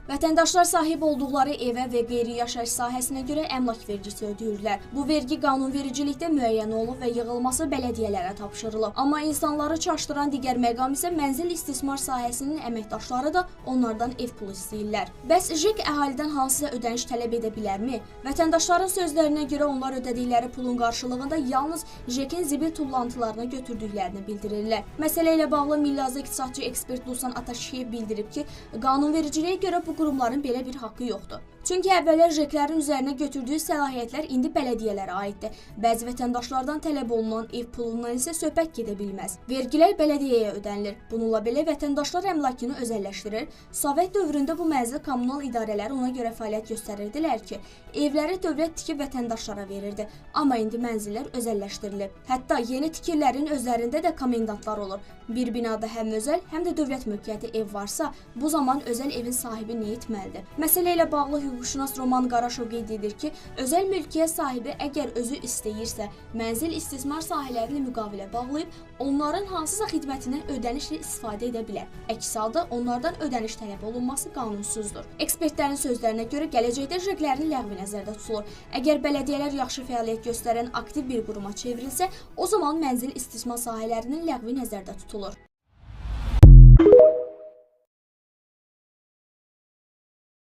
Vətəndaşlar sahib olduqları evə və qeyri-yaşayış sahəsinə görə əmlak vergisi ödəyirlər. Bu vergi qanunvericilikdə müəyyən olub və yığılması bələdiyyələrə tapşırılıb. Amma insanları çaşdıran digər məqam isə mənzil istismar sahəsinin əməkdaşları da onlardan ev pulu istəyirlər. Bəs JEK əhalidən hansısa ödəniş tələb edə bilərmi? Vətəndaşların sözlərinə görə onlar ödədikləri pulun qarşılığında yalnız JEK-in zibil tullantılarına götürdüklərini bildirirlər. Məsələ ilə bağlı Milli Azad İqtisadçı ekspert Lusan Ataşiyev bildirib ki, qanunvericiliyə görə bu qurumların belə bir haqqı yoxdur. Çünki əvvəllər JEK-lərin üzərinə götürdüyü səlahiyyətlər indi bələdiyyələrə aiddir. Bəzi vətəndaşlardan tələb olunan ev pulundan isə söhbət gedə bilməz. Vergilər bələdiyyəyə ödənilir. Bununla belə vətəndaşlar əmlakını özəlləşdirir. Sovet dövründə bu mənzil kommunal idarələri ona görə fəaliyyət göstərirdilər ki, evləri dövlət tikib vətəndaşlara verirdi. Amma indi mənzillər özəlləşdirilib. Hətta yeni tikililərin özlərində də komendantlar olur. Bir binada həm özəl, həm də dövlət mülkiyyəti ev varsa, bu zaman özəl evin sahibi nə etməlidir? Məsələ ilə bağlı hüquqşünas Roman Qaraşov qeyd edir ki, özəl mülkiyyət sahibi əgər özü istəyirsə, mənzil istismar sahələrini müqavilə bağlayıb, onların hansısa xidmətindən ödənişlə istifadə edə bilər. Əks halda onlardan ödəniş tələb olunması qanunsuzdur. Ekspertlərin sözlərinə görə gələcəkdə JEK-lərin ləğvi nəzərdə tutulur. Əgər bələdiyyələr yaxşı fəaliyyət göstərən aktiv bir quruma çevrilsə, o zaman mənzil istismar sahələrinin ləğvi nəzərdə tutulur.